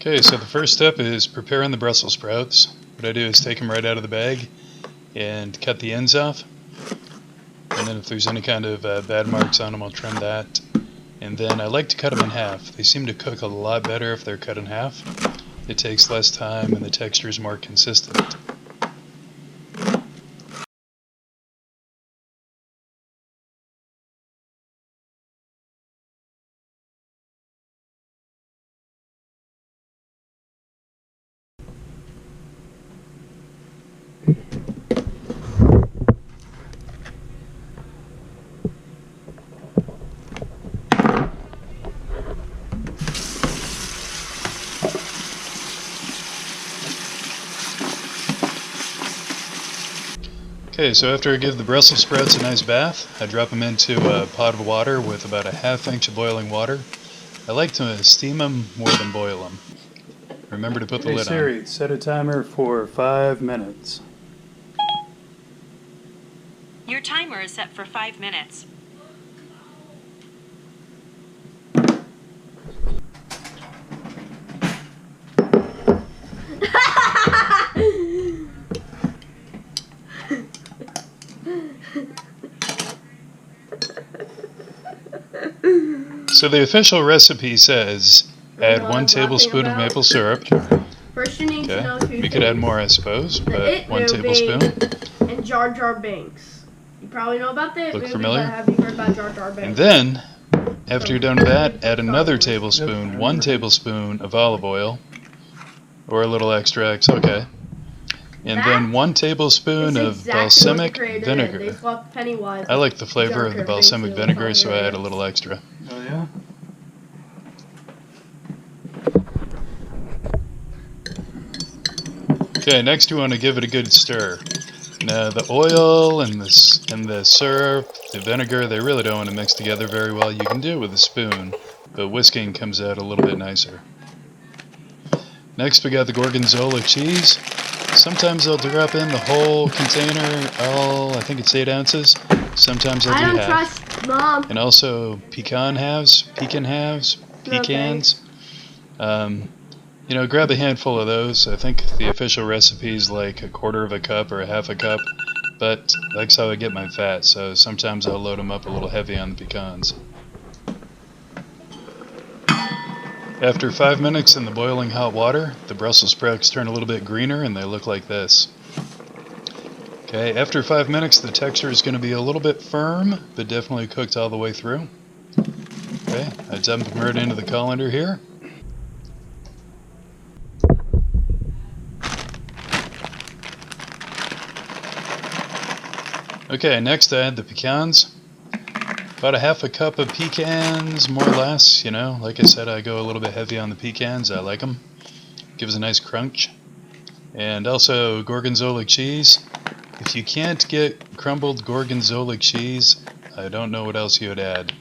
Okay, so the first step is preparing the Brussels sprouts. What I do is take them right out of the bag and cut the ends off. And then if there's any kind of bad marks on them, I'll trim that. And then I like to cut them in half. They seem to cook a lot better if they're cut in half. It takes less time and the texture is more consistent. Okay, so after I give the Brussels sprouts a nice bath, I drop them into a pot of water with about a ½ inch of boiling water. I like to steam them more than boil them. Remember to put the lid on. Hey Siri, set a timer for 5 minutes. Your timer is set for 5 minutes. So the official recipe says add 1 tablespoon of maple syrup. First, you need to know 2 things. You could add more, I suppose, but 1 tablespoon. And Jar Jar Binks. You probably know about that. Look maybe, familiar? But have you heard about Jar Jar Binks? And then, after you're done with that, add another tablespoon, 1 tablespoon of olive oil, or a little extra, it's okay. And then 1 tablespoon of balsamic vinegar. I like the flavor of the balsamic vinegar, so I add a little extra. Oh yeah? Okay, next you want to give it a good stir. Now the oil and the syrup, the vinegar, they really don't want to mix together very well. You can do it with a spoon, but whisking comes out a little bit nicer. Next we got the Gorgonzola cheese. Sometimes I'll drop in the whole container, I think it's 8 ounces. Sometimes I'll do half. I don't trust Mom. And also pecan halves. You know, grab a handful of those. I think the official recipe is like 1/4 cup or 1/2 cup, but that's how I get my fat, so sometimes I'll load them up a little heavy on the pecans. After 5 minutes in the boiling hot water, the Brussels sprouts turn a little bit greener and they look like this. Okay, after 5 minutes the texture is going to be a little bit firm, but definitely cooked all the way through. Okay, I dump them right into the colander here. Okay, next I add the pecans. About a 1/2 cup of pecans, more or less, you know. Like I said, I go a little bit heavy on the pecans. I like them. Gives a nice crunch. And also Gorgonzola cheese. If you can't get crumbled Gorgonzola cheese, I don't know what else you would add.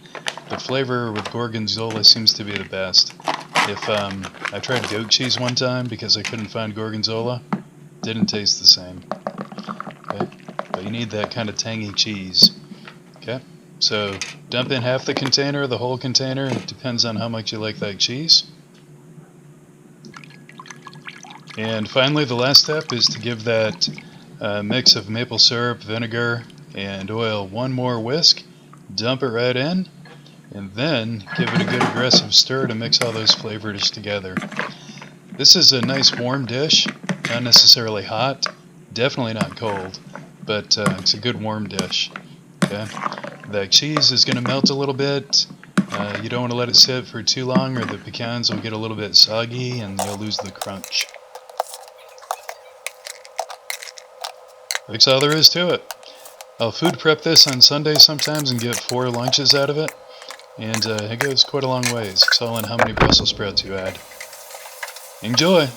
The flavor with Gorgonzola seems to be the best. I tried goat cheese one time because I couldn't find Gorgonzola. Didn't taste the same. Okay. But you need that kind of tangy cheese. Okay, so dump in half the container, the whole container. It depends on how much you like that cheese. And finally, the last step is to give that mix of maple syrup, vinegar, and oil one more whisk. Dump it right in, and then give it a good aggressive stir to mix all those flavors together. This is a nice warm dish, not necessarily hot, definitely not cold. But it's a good warm dish. Okay, the cheese is going to melt a little bit. You don't want to let it sit for too long, or the pecans will get a little bit soggy, and you'll lose the crunch. That's all there is to it. I'll food prep this on Sunday sometimes and get 4 lunches out of it, and it goes quite a long ways. It's all in how many Brussels sprouts you add. Enjoy!